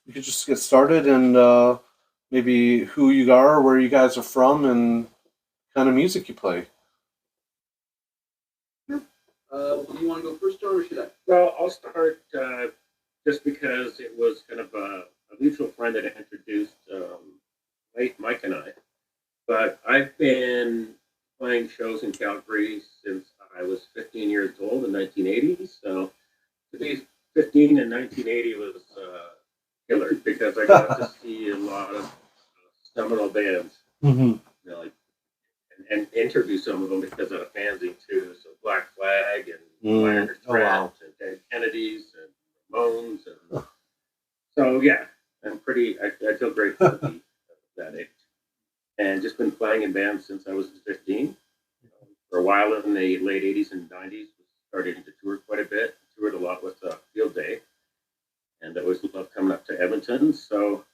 we could just get started and maybe who you are, where you guys are from, and kind of music you play. Sure. Do you want to go first, John, or should I? Well, I'll start just because it was kind of a mutual friend that introduced Mike and I. But I've been playing shows in Calgary since I was 15 years old in 1980. So to be 15 in 1980 was killer because I got to see a lot of seminal bands, Mm-hmm. like and interview some of them because of the fanzine too. So Black Flag and Minor Oh, Threat wow. and Dead Kennedys and Ramones and so yeah, I feel grateful to be that age and just been playing in bands since I was 15. For a while in the late 80s and 90s, started to tour quite a bit. Toured a lot with Field Day, and I always loved coming up to Edmonton. So,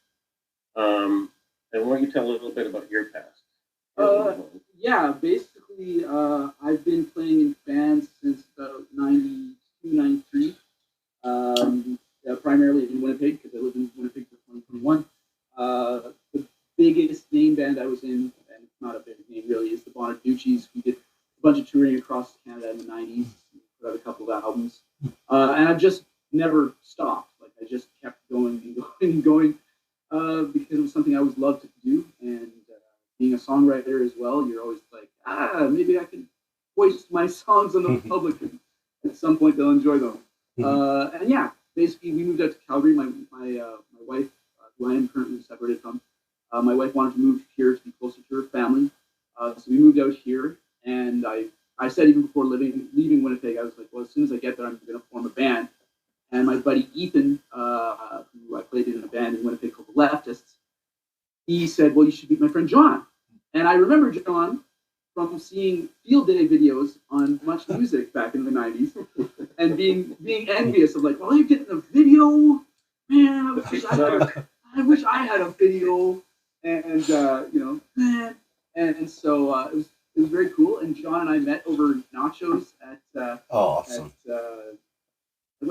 and why don't you tell a little bit about your past? Yeah, basically, I've been playing in bands since about 92, 93. Primarily in Winnipeg, because I lived in Winnipeg for 2021. The biggest name band I was in, and it's not a big name really, is the Bonaducci's. We did a bunch of touring across Canada in the 90s, put out a couple of albums. And I've just never stopped. Like, I just kept going and going and going because it was something I always loved to do. And being a songwriter as well, you're always like, maybe I can voice my songs on the public, and at some point they'll enjoy them. And yeah, basically we moved out to Calgary. My wife, who I am currently separated from, my wife wanted to move here to be closer to her family. So we moved out here, and I said even before leaving Winnipeg, I was like, well, as soon as I get there, I'm going to form a band. And my buddy Ethan, who I played in a band in Winnipeg called The Leftists, he said, well, you should meet my friend John. And I remember John from seeing Field Day videos on Much Music back in the 90s and being envious of like, well, you're getting a video? Man, I wish I had a video. And man. And so it was very cool. And John and I met over nachos at Awesome.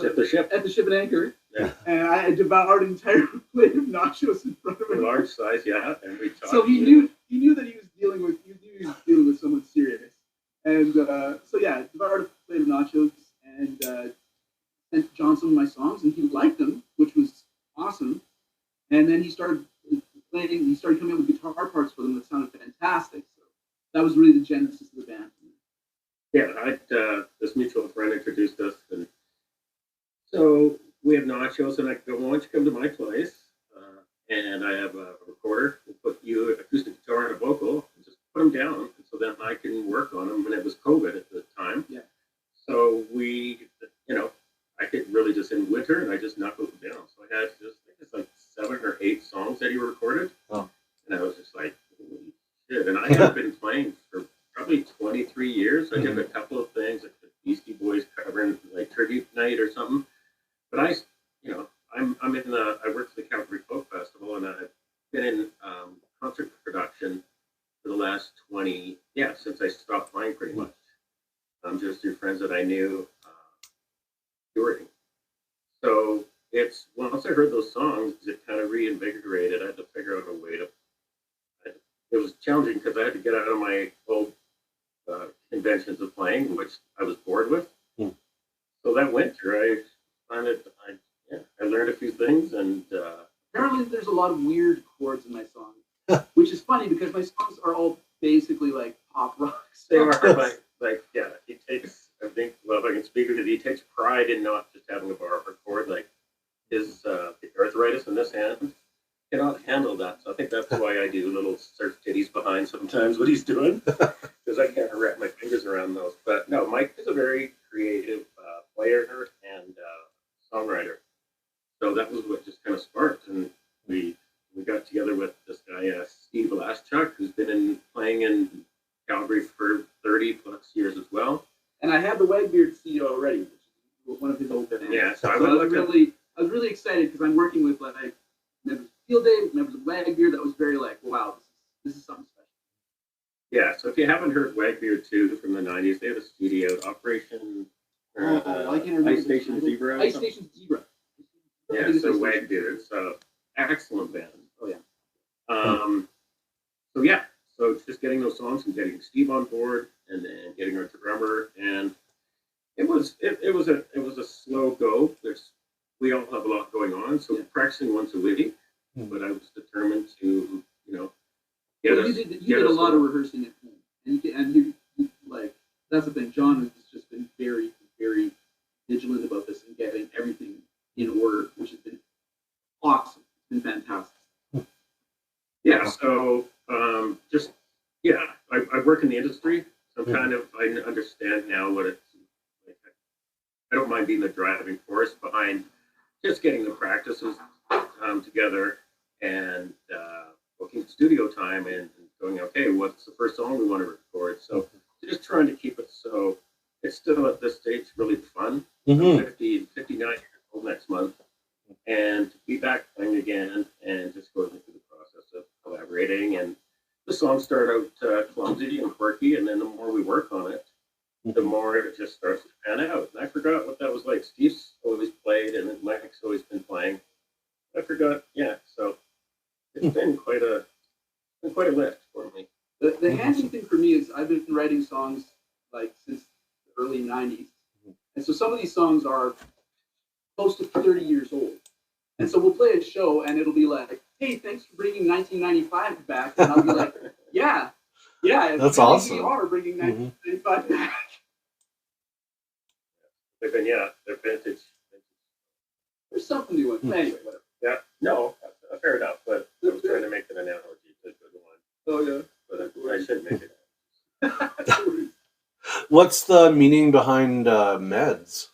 At the ship. At the Ship and Anchor. Yeah. And I devoured an entire plate of nachos in front of A him. large size, yeah. And we talked. So he knew that he was dealing with someone serious. And so yeah, devoured a plate of nachos and sent John some of my songs, and he liked them, which was awesome. And then he started playing. He started coming up with guitar parts for them that sounded fantastic. So that was really the genesis of the band. Yeah, this mutual friend introduced us, and so we have nachos, and I go, why don't you come to my place? And I have a recorder. We'll put you an acoustic guitar and a vocal, and just put them down, and so then I can work on them. And it was COVID at the time. Yeah. So we, I could really just in winter, and I just knuckled them down. So I had just, I think it's like 7 or 8 songs that he recorded. Oh. And I was just like, holy shit. And I have been playing for probably 23 years. I did a couple of things, like the Beastie Boys covering like tribute night or something. But I work for the Calgary Folk Festival, and I've been in concert production for the last since I stopped playing pretty much. Just through friends that I knew touring. So it's once I heard those songs, it kind of reinvigorated. I had to figure out a way to. It was challenging because I had to get out of my old conventions of playing, which I was bored with. So that winter, I learned a few things, and Apparently, there's a lot of weird chords in my songs, which is funny because my songs are all basically like pop rock. they are like he takes. I think, well, if I can speak of it, he takes pride in not just having a bar or chord. Like his arthritis in this hand cannot handle that. So I think that's why I do little surf titties behind sometimes what he's doing, because I can't wrap my fingers around those. But no, Mike is a very creative player and songwriter. So that was what just kind of sparked, and we got together with this guy Steve Alaschuk, who's been playing in Calgary for 30 plus years as well. And I had the Wagbeard CD already, which is one of his old bands. Yeah, so I was really excited because I'm working with like members of Field Day, members of Wagbeard. That was very like, wow, this is something special. Yeah, so if you haven't heard Wagbeard 2 from the 90s, they had a CD out, Operation I can't remember Ice Station Zebra. Ice Station Zebra. Yeah, Biggest so Isolation. Wagbeard, it's an excellent band. Oh yeah. So yeah, so it's just getting those songs and getting Steve on board, and then getting our drummer, and it was a slow go. We all have a lot going on, so Yeah. practicing once a week. But I was determined to, get Well, us. you get did a us lot of rehearsing at home, and you like that's the thing. John has just been very, very vigilant about this and getting everything in order, which has been awesome. It's been fantastic. Yeah, so just I work in the industry, so I understand now what it's like. I don't mind being the driving force behind just getting the practices together and booking studio time and going, okay, what's the first song we want to record? So just trying to keep it so it's still at this stage really fun. I'm 59 years old next month, and to be back playing again and just going through the process of collaborating. And the songs start out clumsy and quirky, and then the more we work on it, the more it just starts to pan out. And I forgot what that was like. Steve's always played, and then Mike's always been playing. I forgot. Yeah, so it's been quite a lift for me. The handy thing for me is I've been writing songs like since the early '90s, and so some of these songs are close to 30 years old. And so we'll play a show, and it'll be like, "Hey, thanks for bringing 1995 back," and I'll be like, "Yeah, That's really awesome. We are bringing 1995 back." They've been they're vintage. There's something new in it. Anyway, whatever. Yeah, no, fair enough. But I was trying to make an analogy to the one, Oh yeah. but I shouldn't make it. What's the meaning behind meds?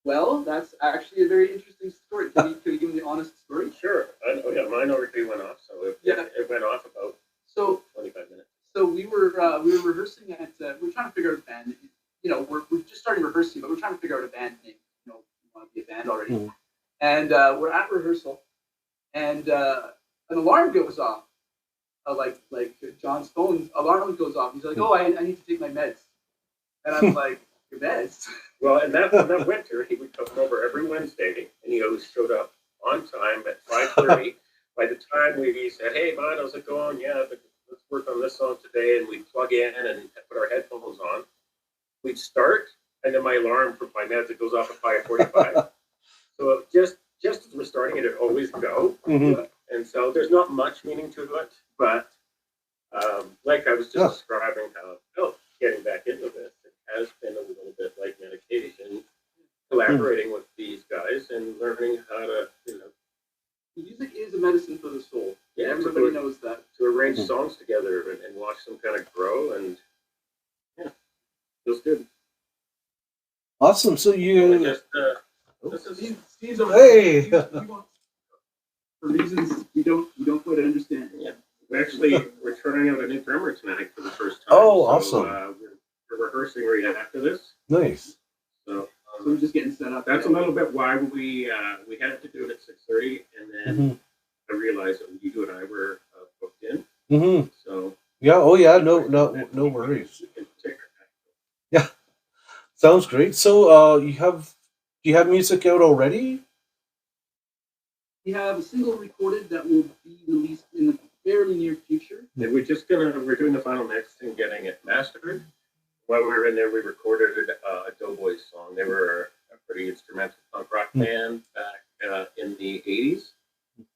Well, that's actually a very interesting story. Can you give me the honest story? Sure. Mine already went off, so it went off about So 25 minutes. So we were rehearsing at we were trying to figure out a band. We're just starting rehearsing, but we're trying to figure out a band name. We want to be a band already. And we're at rehearsal, and an alarm goes off. Like John's phone alarm goes off. He's like, "Oh, I need to take my meds," and I'm like, "Your meds?" Well, and that winter, he would come over every Wednesday, and he always showed up on time at 5:30. By the time we said, "Hey, man, how's it going? Yeah, let's work on this song today," and we'd plug in and put our headphones on, we'd start, and then my alarm for my meds, it goes off at 5:45. So just as we're starting it, it always go. And so there's not much meaning to it, but like I was just describing how getting back into this, it has been a little bit like medication, collaborating with these guys and learning how to, Music is a medicine for the soul. Yeah, Everybody knows that. to arrange songs together and watch them kind of grow, and feels good. Awesome. So Just, Steve's over Hey! there. He wants, for reasons we don't quite understand. Yeah. We're trying out a new drummer tonight for the first time. Oh, so, awesome. We're rehearsing right after this. Nice. So So we're just getting set up. that's a little bit why we had to do it at 6:30, and then I realized that you and I were booked in. So Yeah. Oh, yeah. No worries. we can take our time. Yeah. Sounds great. So, do you have music out already? We have a single recorded that will be released in the fairly near future. And we're doing the final mix and getting it mastered. While we were in there, we recorded a Doughboys song. They were a pretty instrumental punk rock band back in the 80s.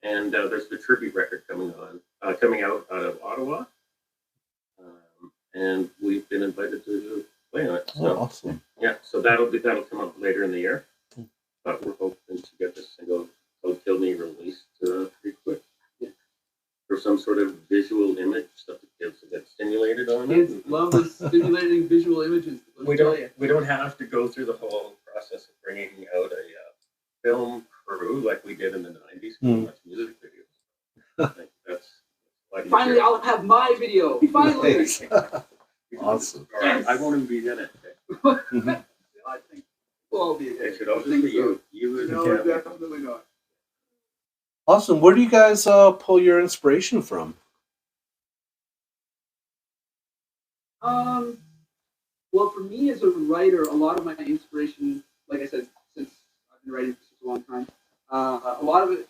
And there's the tribute record coming out of Ottawa. And we've been invited to play on it. So, Awesome. yeah, so that'll come up later in the year. But we're hoping to get this single called Kill Me released pretty quick. Or some sort of visual image stuff that kids get stimulated on. Kids love the stimulating visual images. We don't have to go through the whole process of bringing out a film crew like we did in the 90s. Much music videos. I think that's Finally, I'll have my video. Finally. Awesome. All right, I won't even be in it. I think we'll all be. It should all just be you. You and No, Kevin. definitely not. Awesome. Where do you guys pull your inspiration from? Well, for me as a writer, a lot of my inspiration, like I said, since I've been writing for such a a long time. A lot of it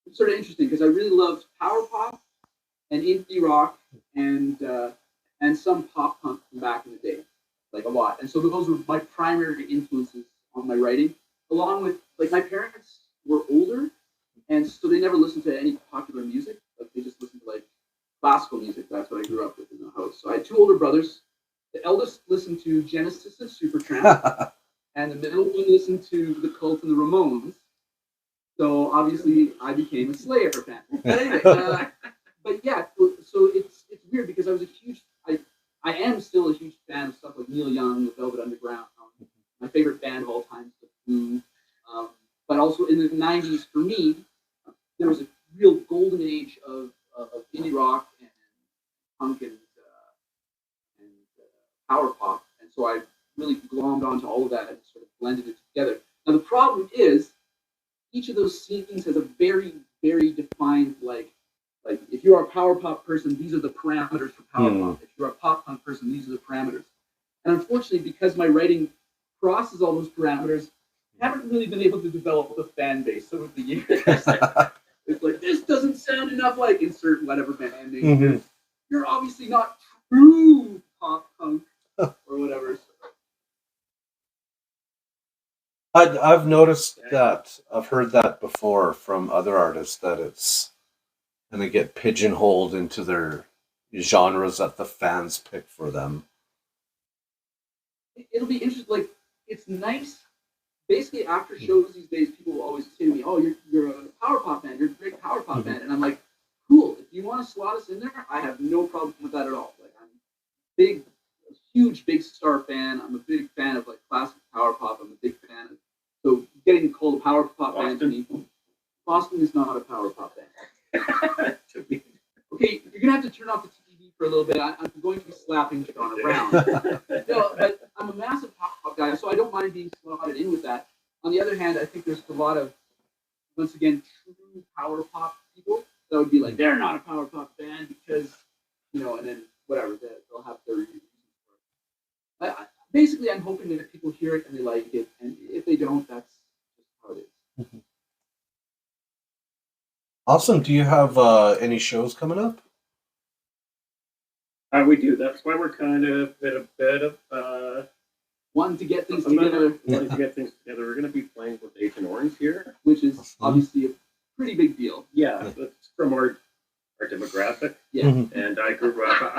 was sort of interesting because I really loved power pop and indie rock and some pop punk from back in the day, like a lot. And so those were my primary influences on my writing, along with like my parents were older, and so they never listened to any popular music. Like they just listened to like classical music. That's what I grew up with in the house. So I had two older brothers. The eldest listened to Genesis and Supertramp, and the middle one listened to The Cult and the Ramones. So obviously, I became a Slayer fan. But anyway, but yeah, so it's weird because I am still a huge fan of stuff like Neil Young, The Velvet Underground. My favorite band of all time is The Who. But also in the '90s, for me, there was a real golden age of indie rock and punk and power pop, and so I really glommed onto all of that and sort of blended it together. Now the problem is, each of those scenes has a very, very defined like if you are a power pop person, these are the parameters for power pop. If you're a pop punk person, these are the parameters. And unfortunately, because my writing crosses all those parameters, I haven't really been able to develop a fan base over the years. It's like this doesn't sound enough like insert whatever band name. Mm-hmm. You're obviously not true pop punk or whatever. I've noticed that. I've heard that before from other artists that it's and they get pigeonholed into their genres that the fans pick for them. It'll be interesting. Like it's nice. Basically, after shows these days, people will always say to me, "Oh, you're a power pop band. You're a great power pop band," and I'm like, "Cool. If you want to slot us in there, I have no problem with that at all." Like I'm a huge Big Star fan. I'm a big fan of like classic power pop. I'm a big fan of so getting called a power pop band to me. Boston is not a power pop band. Okay, you're gonna have to turn off the TV for a little bit. I'm going to be slapping John around. No, but I'm a massive pop guy, so I don't mind being slotted in with that. On the other hand, I think there's a lot of, once again, true power pop people that would be like, they're not a power pop band because, and then whatever, they'll have their reasons for it. Basically, I'm hoping that people hear it and they like it, and if they don't, that's just how it is. Mm-hmm. Awesome. Do you have any shows coming up? We do. That's why we're kind of in a bit of wanting to get things together. Wanting to get things together. We're going to be playing with Agent Orange here, which is obviously a pretty big deal. Yeah, that's from our demographic. Yeah, and I grew up.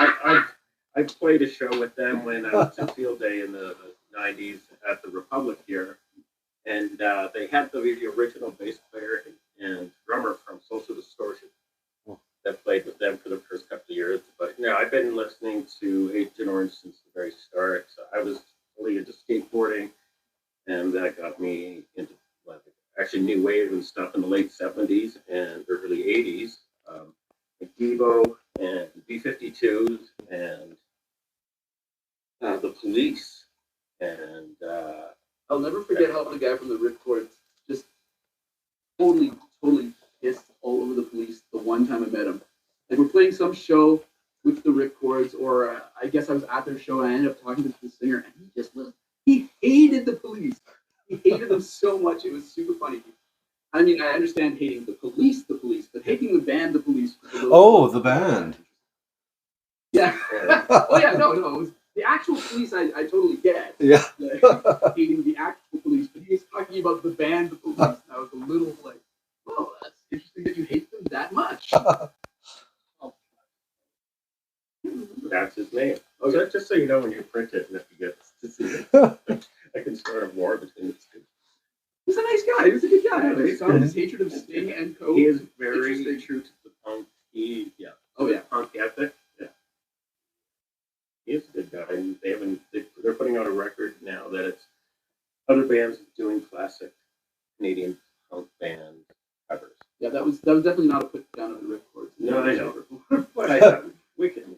I played a show with them when I was in Field Day in the '90s at the Republic here, and they had the original bass player and drummer from Social Distortion that played with them for the first couple of years. But I've been listening to Agent Orange since the very start. So I was really into skateboarding, and that got me into actually new wave and stuff in the late '70s and early '80s. Devo and B-52s and the Police and I'll never forget how the guy from the Ripcord just totally pissed all over the Police the one time I met him. Like we're playing some show with the Ripcords, or I guess I was at their show and I ended up talking to the singer, and he hated the Police. He hated them so much, it was super funny. I mean, I understand hating the police, but hating the band, the Police. The band. Yeah. Oh yeah, no. It was the actual Police. I totally get. Yeah. Like, hating the actual Police, but he was talking about the band, the Police. And I was a little like, "Oh, that's interesting that you hate them that much." That's his name. Okay. Just so you know, when you print it and if you get to see it, I can start a war between the two. He's a nice guy. He was a good guy. I saw his hatred of Sting and Co. He is very true to the punk. Punk ethic. Yeah. He is a good guy. And they're putting out a record now that it's other bands doing classic Canadian punk band covers. Yeah, that was definitely not a put down on the Ripcord. No, I know. But I thought we can.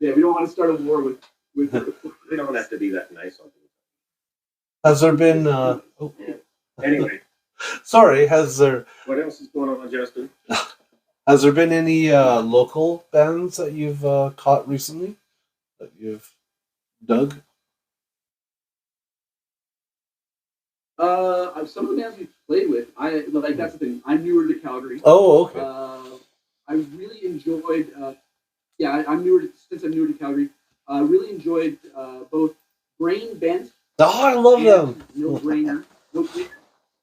Yeah, we don't want to start a war with we don't have to be that nice on them. Has there been? Anyway. Sorry. Has there? What else is going on, Justin? Has there been any local bands that you've caught recently that you've dug? Some of the bands we've played with, that's the thing. I'm newer to Calgary. Oh, okay. I really enjoyed. I'm newer since I'm newer to Calgary. I really enjoyed both Brain Bent. Oh, I love them. No Brainer. No Brainer.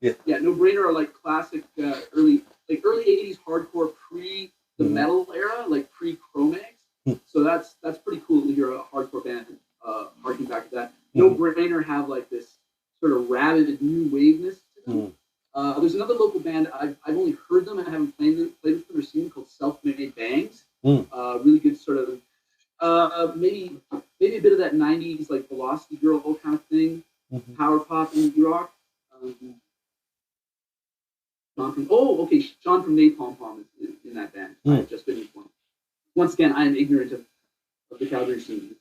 Yeah. Yeah, No Brainer are like classic early 80s hardcore pre the metal era, like pre Chromax. So that's pretty cool to hear a hardcore band harking back to that. No Brainer have like this sort of rabid new waveness to them. There's another local band I've only heard them and I haven't played with them or seen them called Self Made Bangs. Really good sort of maybe a bit of that 90s like Velocity Girl kind of thing, power pop indie rock. Sean from Napalm Palm is in that band. I've just been informed. Once again, I am ignorant of the Calgary scene.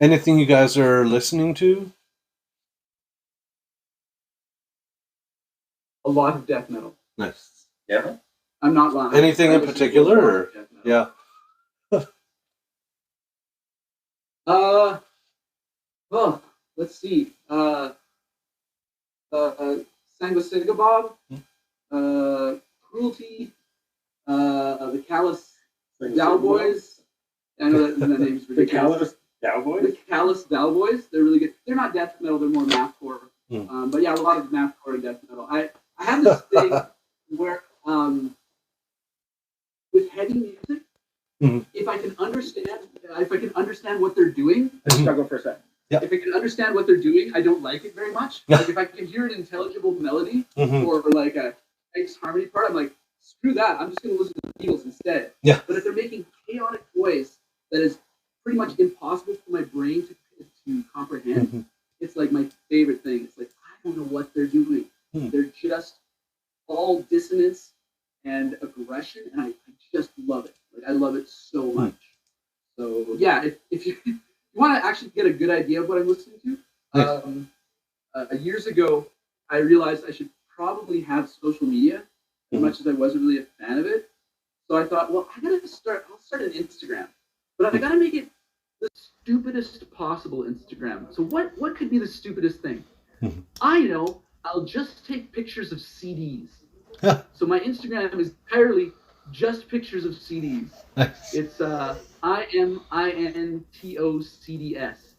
Anything you guys are listening to? A lot of death metal. Nice. Yeah. I'm not lying. Anything in particular? Or? Yeah. Well, let's see. Sanguisugabog, Cruelty, the Callous Dowboys. I know that name's ridiculous. The Callous Dowboys? The Callous Dowboys. They're really good. They're not death metal, they're more mathcore. But yeah, a lot of mathcore and death metal. I have this thing where with heavy music, if I can understand what they're doing, I struggle for a second. If I can understand what they're doing, I don't like it very much. Like if I can hear an intelligible melody or like a nice harmony part, I'm like, screw that. I'm just going to listen to the Beatles instead. Yeah. But if they're making chaotic noise that is pretty much impossible for my brain to comprehend, it's like my favorite thing. It's like, I don't know what they're doing. They're just all dissonance and aggression, and I just love it. Like I love it so much. So yeah, if you want to actually get a good idea of what I'm listening to, years ago, I realized I should probably have social media as much as I wasn't really a fan of it. So I thought, well, I'll start an Instagram, but I gotta make it the stupidest possible Instagram. So what could be the stupidest thing? I know, I'll just take pictures of CDs. So my Instagram is entirely just pictures of CDs. Nice. It's IMINTOCDS.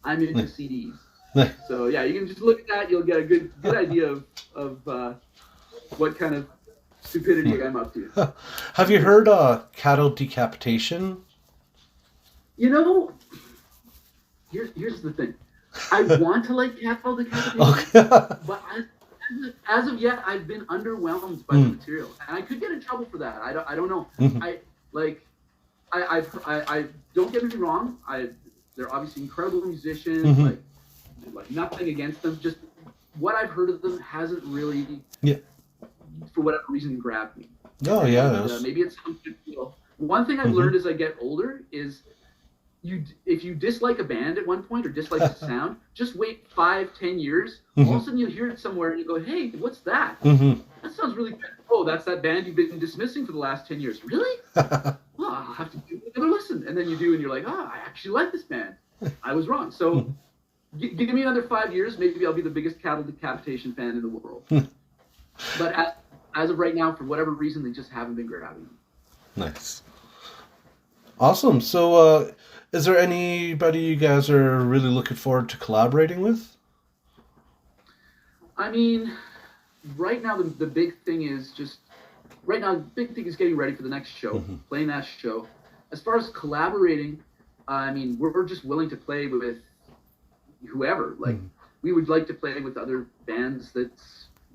I'm into CDs. Nice. So yeah, you can just look at that. You'll get a good idea of what kind of stupidity I'm up to. Have you heard cattle decapitation? You know, here's the thing. I want to like cattle decapitation, but as of yet, I've been underwhelmed by the material, and I could get in trouble for that. I don't know. I don't get me wrong. They're obviously incredible musicians. Like nothing against them. Just what I've heard of them hasn't really, for whatever reason, grabbed me. Oh yeah. Maybe it's something. One thing I've learned as I get older is if you dislike a band at one point or dislike the sound, just wait 5-10 years. All of a sudden you'll hear it somewhere and you go, hey, what's that? That sounds really good. Oh, that's that band you've been dismissing for the last 10 years. Really? Oh, I'll have to give another listen. And then you do and you're like, I actually like this band. I was wrong. So give me another 5 years, maybe I'll be the biggest cattle decapitation fan in the world. But as of right now, for whatever reason, they just haven't been grabbing me. Nice. Awesome. So is there anybody you guys are really looking forward to collaborating with? I mean, right now the big thing is getting ready for the next show, playing that show. As far as collaborating, I mean, we're just willing to play with whoever. Like, we would like to play with other bands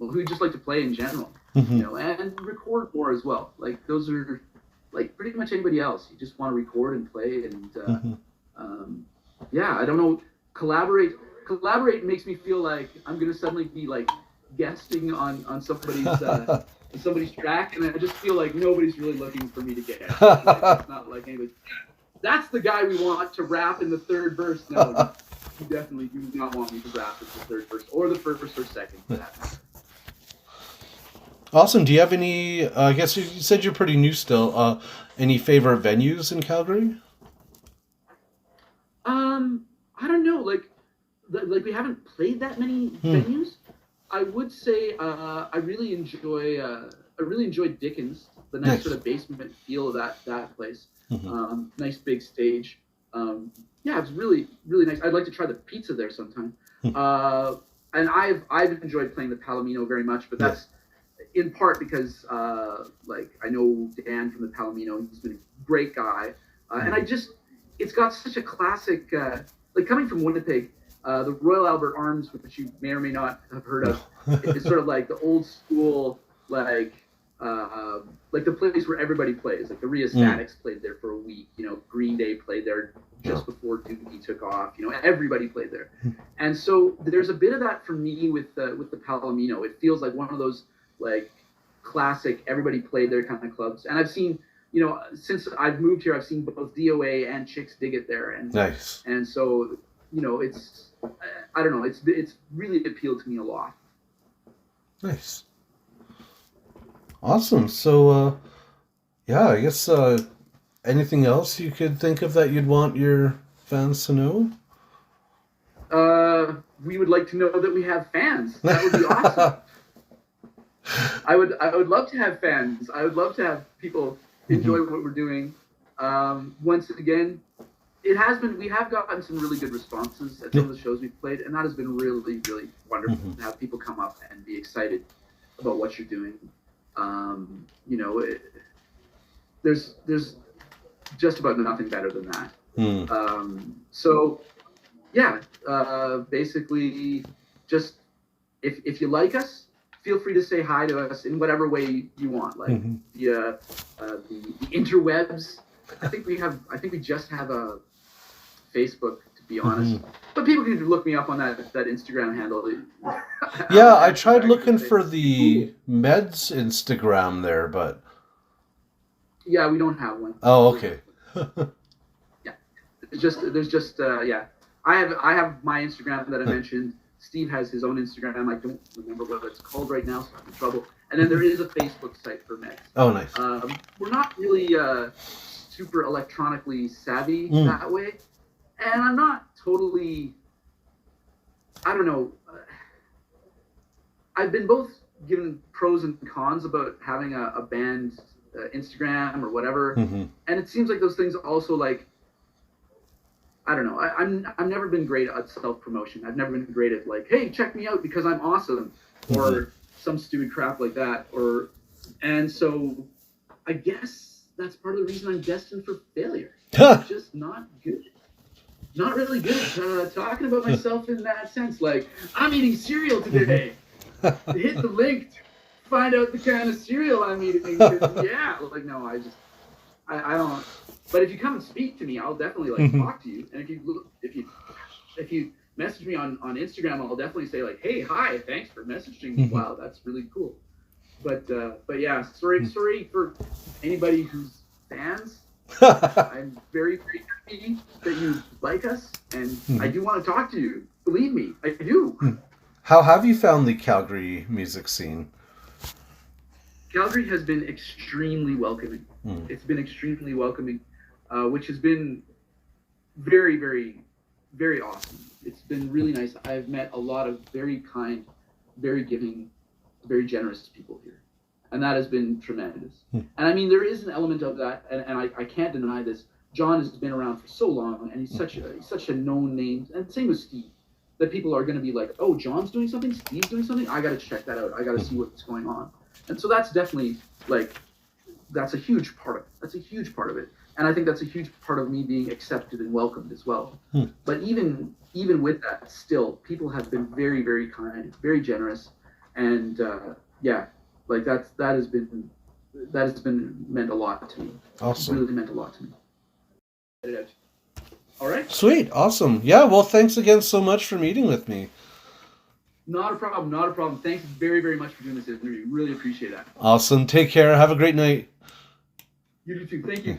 we just like to play in general, you know, and record more as well. Like, those are like pretty much anybody else. You just want to record and play, and I don't know. Collaborate makes me feel like I'm gonna suddenly be like guesting on somebody's track, and I just feel like nobody's really looking for me to get. It's not like anybody. That's the guy we want to rap in the third verse. No, you definitely do not want me to rap in the third verse or the first or second. For that matter. Awesome. Do you have any, I guess you said you're pretty new still, any favorite venues in Calgary? I don't know. Like, like we haven't played that many venues. I would say I really enjoyed Dickens, the nice sort of basement feel of that place. Nice big stage. Yeah, it was really really nice. I'd like to try the pizza there sometime. And I've enjoyed playing the Palomino very much, but that's in part because like I know Dan from the Palomino. He's been a great guy, and it's got such a classic. Like coming from Winnipeg, the Royal Albert Arms, which you may or may not have heard of, it's sort of like the old school, like the place where everybody plays. Like the Rheostatics played there for a week. You know, Green Day played there just before Dookie took off. You know, everybody played there, and so there's a bit of that for me with the Palomino. It feels like one of those like classic everybody played there kind of clubs. And I've seen, you know, since I've moved here, I've seen both DOA and Chicks Dig It there, and nice. And so, you know, it's I don't know, it's really appealed to me a lot. Nice. Awesome. So, yeah, I guess anything else you could think of that you'd want your fans to know? We would like to know that we have fans. That would be awesome. I would love to have fans. I would love to have people enjoy what we're doing. Once again, we have gotten some really good responses at some of the shows we've played, and that has been really, really wonderful to have people come up and be excited about what you're doing. You know, there's just about nothing better than that. So, yeah, basically, just if you like us, feel free to say hi to us in whatever way you want, like via the interwebs. I think we just have a Facebook, to be honest. But people can look me up on that Instagram handle. Yeah, I tried looking for the Meds Instagram there, but yeah, we don't have one. oh, okay. Yeah, there's just yeah. I have my Instagram that I mentioned. Steve has his own Instagram. I don't remember what it's called right now, so I'm in trouble. And then there is a Facebook site for Meds. Oh, nice. We're not really super electronically savvy that way. And I'm not totally, I don't know. I've been both given pros and cons about having a band Instagram or whatever. And it seems like those things also like, I don't know. I've never been great at self-promotion. I've never been great at like, hey, check me out because I'm awesome, or some stupid crap like that. And so I guess that's part of the reason I'm destined for failure. I'm just not good. Not really good at talking about myself in that sense. Like, I'm eating cereal today. Hit the link to find out the kind of cereal I'm eating. Yeah, like no, I don't. But if you come and speak to me, I'll definitely like talk to you. And if you message me on Instagram, I'll definitely say like, hey, hi, thanks for messaging me. Wow, that's really cool. But yeah, sorry for anybody who's fans. I'm very, very happy that you like us, and I do want to talk to you. Believe me, I do. How have you found the Calgary music scene? Calgary has been extremely welcoming. It's been extremely welcoming, which has been very, very, very awesome. It's been really nice. I've met a lot of very kind, very giving, very generous people here. And that has been tremendous. And I mean, there is an element of that, and I can't deny this. John has been around for so long, and he's such a known name. And same with Steve, that people are going to be like, oh, John's doing something, Steve's doing something. I got to check that out. I got to see what's going on. And so that's definitely like, that's a huge part of it. That's a huge part of it. And I think that's a huge part of me being accepted and welcomed as well. But even with that, still, people have been very, very kind, very generous, and yeah. Like that has been meant a lot to me. Awesome. It's really meant a lot to me. All right. Sweet. Awesome. Yeah. Well, thanks again so much for meeting with me. Not a problem. Not a problem. Thanks very, very much for doing this interview. Really appreciate that. Awesome. Take care. Have a great night. You do too. Thank you.